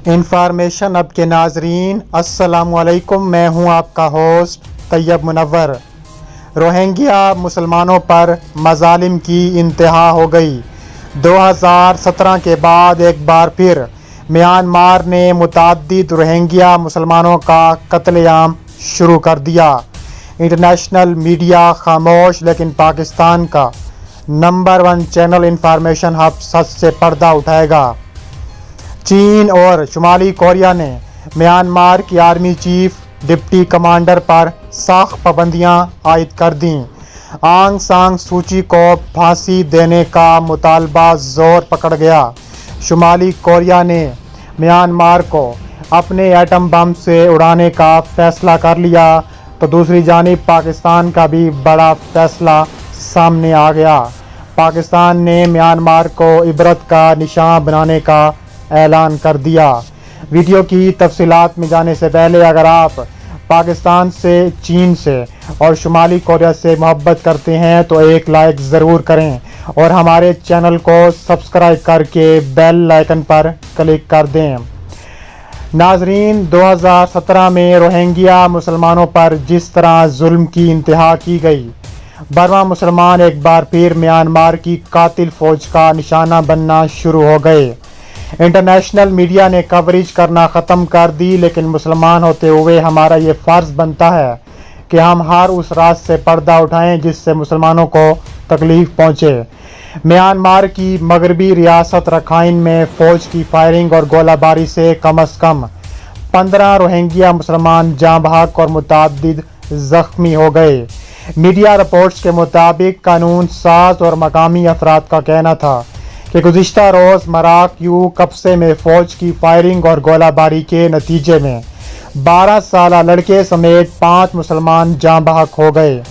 Information اب کے ناظرین السلام علیکم، میں ہوں آپ کا ہوسٹ طیب منور۔ روہنگیا مسلمانوں پر مظالم کی انتہا ہو گئی۔ 2017 کے بعد ایک بار پھر میانمار نے متعدد روہنگیا مسلمانوں کا قتل عام شروع کر دیا۔ انٹرنیشنل میڈیا خاموش، لیکن پاکستان کا نمبر 1 چینل انفارمیشن ہب سچ سے پردہ اٹھائے گا۔ چین اور شمالی کوریا نے میانمار کی آرمی چیف ڈپٹی کمانڈر پر سخت پابندیاں عائد کر دیں۔ آنگ سان سوچی کو پھانسی دینے کا مطالبہ زور پکڑ گیا۔ شمالی کوریا نے میانمار کو اپنے ایٹم بم سے اڑانے کا فیصلہ کر لیا، تو دوسری جانب پاکستان کا بھی بڑا فیصلہ سامنے آ گیا۔ پاکستان نے میانمار کو عبرت کا نشان بنانے کا اعلان کر دیا۔ ویڈیو کی تفصیلات میں جانے سے پہلے اگر آپ پاکستان سے، چین سے اور شمالی کوریا سے محبت کرتے ہیں تو ایک لائک ضرور کریں اور ہمارے چینل کو سبسکرائب کر کے بیل آئیکن پر کلک کر دیں۔ ناظرین، 2017 میں روہنگیا مسلمانوں پر جس طرح ظلم کی انتہا کی گئی، برما مسلمان ایک بار پھر میانمار کی قاتل فوج کا نشانہ بننا شروع ہو گئے۔ انٹرنیشنل میڈیا نے کوریج کرنا ختم کر دی، لیکن مسلمان ہوتے ہوئے ہمارا یہ فرض بنتا ہے کہ ہم ہر اس راز سے پردہ اٹھائیں جس سے مسلمانوں کو تکلیف پہنچے۔ میانمار کی مغربی ریاست رکھائن میں فوج کی فائرنگ اور گولہ باری سے کم از کم 15 روہنگیا مسلمان جاں بحق اور متعدد زخمی ہو گئے۔ میڈیا رپورٹس کے مطابق قانون ساز اور مقامی افراد کا کہنا تھا کہ گزشتہ روز مراک یو قبضے میں فوج کی فائرنگ اور گولہ باری کے نتیجے میں 12 سالہ لڑکے سمیت 5 مسلمان جاں بحق ہو گئے۔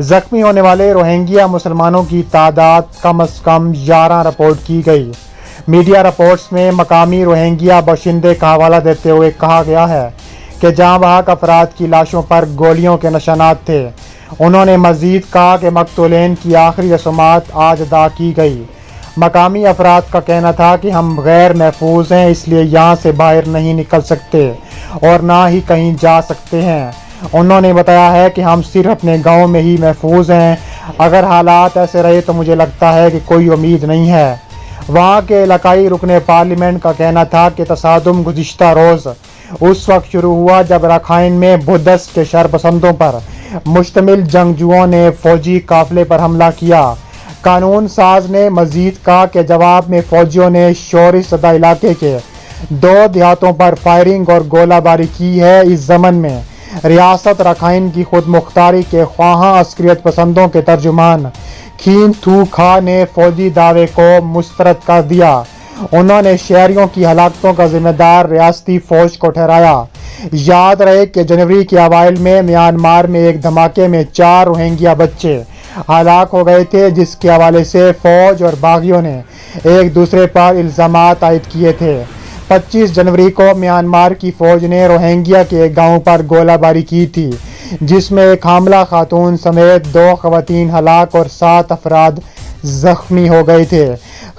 زخمی ہونے والے روہنگیا مسلمانوں کی تعداد کم از کم 11 رپورٹ کی گئی۔ میڈیا رپورٹس میں مقامی روہنگیا باشندے کا حوالہ دیتے ہوئے کہا گیا ہے کہ جاں بحق افراد کی لاشوں پر گولیوں کے نشانات تھے۔ انہوں نے مزید کہا کہ مقتولین کی آخری رسومات آج ادا کی گئی۔ مقامی افراد کا کہنا تھا کہ ہم غیر محفوظ ہیں، اس لیے یہاں سے باہر نہیں نکل سکتے اور نہ ہی کہیں جا سکتے ہیں۔ انہوں نے بتایا ہے کہ ہم صرف اپنے گاؤں میں ہی محفوظ ہیں، اگر حالات ایسے رہے تو مجھے لگتا ہے کہ کوئی امید نہیں ہے۔ وہاں کے علاقائی رکن پارلیمنٹ کا کہنا تھا کہ تصادم گزشتہ روز اس وقت شروع ہوا جب رکھائن میں بدھسٹ کے شرپسندوں پر مشتمل جنگجوؤں نے فوجی قافلے پر حملہ کیا۔ قانون ساز نے مزید کہا کہ جواب میں فوجیوں نے شوری زدہ علاقے کے 2 دیہاتوں پر فائرنگ اور گولہ باری کی ہے۔ اس ضمن میں ریاست رکھائن کی خود مختاری کے خواہاں عسکریت پسندوں کے ترجمان کھین تھو کھا نے فوجی دعوے کو مسترد کر دیا۔ انہوں نے شہریوں کی ہلاکتوں کا ذمہ دار ریاستی فوج کو ٹھہرایا۔ یاد رہے کہ جنوری کے اوائل میں میانمار میں ایک دھماکے میں 4 روہنگیا بچے ہلاک ہو گئے تھے، جس کے حوالے سے فوج اور باغیوں نے ایک دوسرے پر الزامات عائد کیے تھے۔ 25 جنوری کو میانمار کی فوج نے روہنگیا کے ایک گاؤں پر گولہ باری کی تھی، جس میں ایک حاملہ خاتون سمیت 2 خواتین ہلاک اور 7 افراد زخمی ہو گئے تھے۔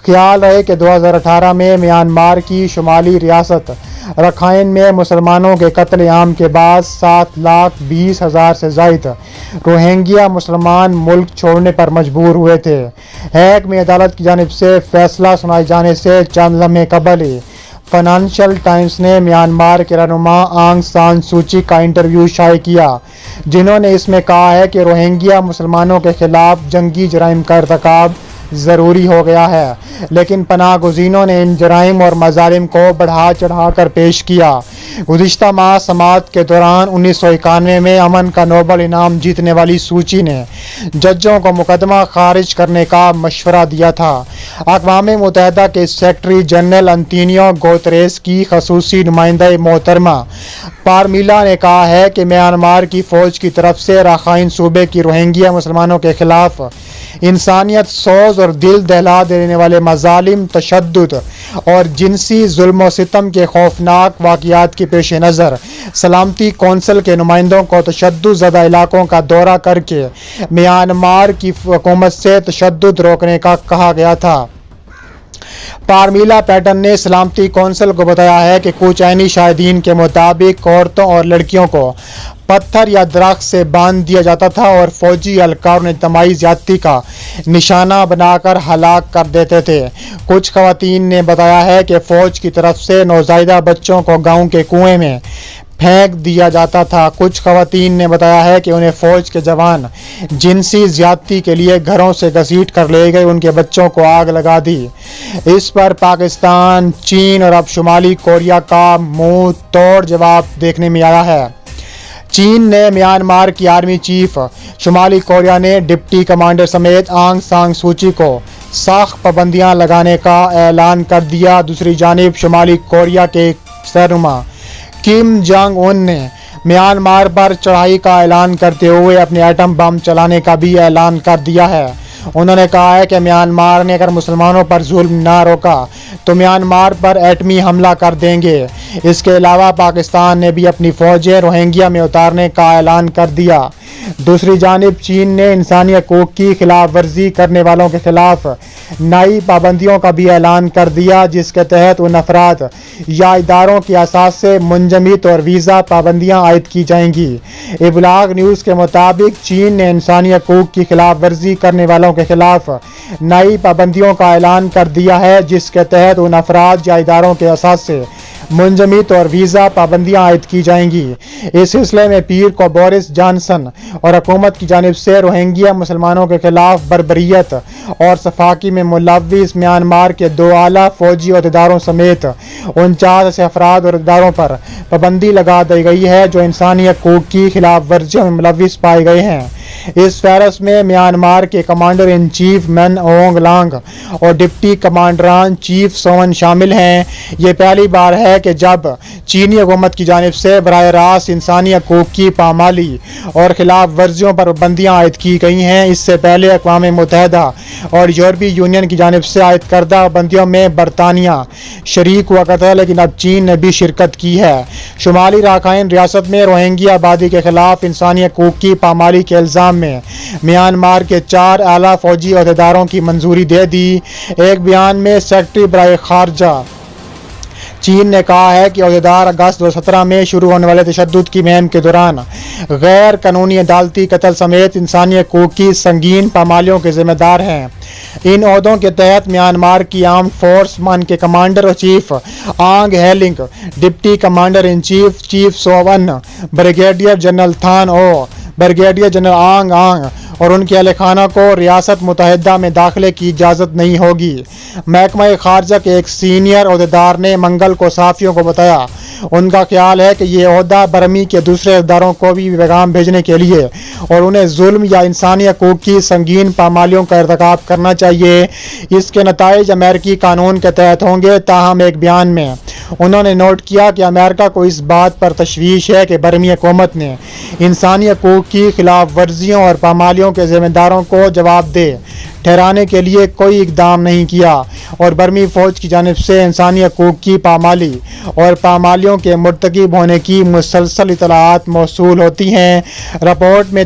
خیال رہے کہ 2018 میں میانمار کی شمالی ریاست رکھائن میں مسلمانوں کے قتل عام کے بعد 7,20,000 سے زائد روہنگیا مسلمان ملک چھوڑنے پر مجبور ہوئے تھے۔ ہیگ میں عدالت کی جانب سے فیصلہ سنائے جانے سے چند لمحے قبل ہی فائنانشل ٹائمز نے میانمار کے رہنما آنگ سان سوچی کا انٹرویو شائع کیا، جنہوں نے اس میں کہا ہے کہ روہنگیا مسلمانوں کے خلاف جنگی جرائم کا ارتکاب ضروری ہو گیا ہے، لیکن پناہ گزینوں نے ان جرائم اور مظالم کو بڑھا چڑھا کر پیش کیا۔ گزشتہ ماہ سماعت کے دوران 1991 میں امن کا نوبل انعام جیتنے والی سوچی نے ججوں کو مقدمہ خارج کرنے کا مشورہ دیا تھا۔ اقوام متحدہ کے سیکرٹری جنرل انتونیو گوتریس کی خصوصی نمائندہ محترمہ پارمیلا نے کہا ہے کہ میانمار کی فوج کی طرف سے رکھائن صوبے کی روہنگیا مسلمانوں کے خلاف انسانیت سوز اور دل دہلا دینے والے مظالم، تشدد اور جنسی ظلم و ستم کے خوفناک واقعات کے پیش نظر سلامتی کونسل کے نمائندوں کو تشدد زدہ علاقوں کا دورہ کر کے میانمار کی حکومت سے تشدد روکنے کا کہا گیا تھا۔ پارمیلا پیٹن نے سلامتی کونسل کو بتایا ہے کہ کچھ عینی شاہدین کے مطابق عورتوں اور لڑکیوں کو پتھر یا درخت سے باندھ دیا جاتا تھا اور فوجی اہلکاروں نے اجتماعی زیادتی کا نشانہ بنا کر ہلاک کر دیتے تھے۔ کچھ خواتین نے بتایا ہے کہ فوج کی طرف سے نوزائیدہ بچوں کو گاؤں کے کنویں میں پھینک دیا جاتا تھا۔ کچھ خواتین نے بتایا ہے کہ انہیں فوج کے جوان جنسی زیادتی کے لیے گھروں سے گھسیٹ کر لے گئے، ان کے بچوں کو آگ لگا دی۔ اس پر پاکستان، چین اور اب شمالی کوریا کا منہ توڑ جواب دیکھنے میں آیا ہے۔ چین نے میانمار کی آرمی چیف، شمالی کوریا نے ڈپٹی کمانڈر سمیت آنگ سان سوچی کو سخت پابندیاں لگانے کا اعلان کر دیا۔ دوسری جانب شمالی کوریا کے رہنما کم جانگ ان نے میانمار پر چڑھائی کا اعلان کرتے ہوئے اپنے ایٹم بم چلانے کا بھی اعلان کر دیا ہے۔ انہوں نے کہا ہے کہ میانمار نے اگر مسلمانوں پر ظلم نہ روکا تو میانمار پر ایٹمی حملہ کر دیں گے۔ اس کے علاوہ پاکستان نے بھی اپنی فوجیں روہنگیا میں اتارنے کا اعلان کر دیا۔ دوسری جانب چین نے انسانی حقوق کی خلاف ورزی کرنے والوں کے خلاف نئی پابندیوں کا بھی اعلان کر دیا، جس کے تحت ان افراد یا اداروں کی اساس سے منجمد اور ویزا پابندیاں عائد کی جائیں گی۔ ابلاغ نیوز کے مطابق چین نے انسانی حقوق کی خلاف ورزی کرنے والوں کے خلاف نئی پابندیوں کا اعلان کر دیا ہے، جس کے تحت ان افراد یا اداروں کے اساس سے منجمد اور ویزا پابندیاں عائد کی جائیں گی۔ اس سلسلے میں پیر کو بورس جانسن اور حکومت کی جانب سے روہنگیا مسلمانوں کے خلاف بربریت اور سفاکی میں ملوث میانمار کے 2 اعلیٰ فوجی عہدیداروں سمیت 49 ایسے افراد اور اداروں پر پابندی لگا دی گئی ہے جو انسانی حقوق کی خلاف ورزیوں میں ملوث پائے گئے ہیں۔ اس فہرست میں میانمار کے کمانڈر ان چیف من اونگ لانگ اور ڈپٹی کمانڈران چیف سون شامل ہیں۔ یہ پہلی بار ہے کہ جب چینی حکومت کی جانب سے براہ راست انسانی حقوق کی پامالی اور خلاف ورزیوں پر پابندیاں عائد کی گئی ہیں۔ اس سے پہلے اقوام متحدہ اور یورپی یونین کی جانب سے عائد کردہ پابندیوں میں برطانیہ شریک ہوا کرتا ہے، لیکن اب چین نے بھی شرکت کی ہے۔ شمالی راکھائن ریاست میں روہنگیا آبادی کے خلاف انسانی حقوق کی پامالی کے الزام میں میانمار کے 4 اعلیٰ فوجی عہدیداروں کی منظوری دے دی۔ ایک بیان میں سیکرٹری برائے خارجہ چین نے کہا ہے کہ عہدیدار اگست 2017 میں شروع ہونے والے تشدد کی مہم کے دوران غیر قانونی عدالتی قتل سمیت انسانی حقوق کی سنگین پامالیوں کے ذمہ دار ہیں۔ ان عہدوں کے تحت میانمار کی آرمڈ فورس من کے commander chief Aung Hlaing, deputy commander in chief chief Soe Win, brigadier general Than Oo, brigadier general آنگ آنگ اور ان کے اہل خانہ کو ریاست متحدہ میں داخلے کی اجازت نہیں ہوگی۔ محکمہ خارجہ کے ایک سینئر عہدیدار نے منگل کو صحافیوں کو بتایا ان کا خیال ہے کہ یہ عہدہ برمی کے دوسرے اداروں کو بھی پیغام بھیجنے کے لیے اور انہیں ظلم یا انسانی حقوق کی سنگین پامالیوں کا ارتکاب کرنا چاہیے۔ اس کے نتائج امریکی قانون کے تحت ہوں گے۔ تاہم ایک بیان میں انہوں نے نوٹ کیا کہ امریکہ کو اس بات پر تشویش ہے کہ برمی حکومت نے انسانی حقوق کی خلاف ورزیوں اور پامالیوں کے ذمہ داروں کو جواب دہ ٹھہرانے کے لیے کوئی اقدام نہیں کیا اور برمی فوج کی جانب سے انسانی حقوق کی پامالی اور پامالیوں کے مرتکب ہونے کی مسلسل اطلاعات موصول ہوتی ہیں۔ رپورٹ میں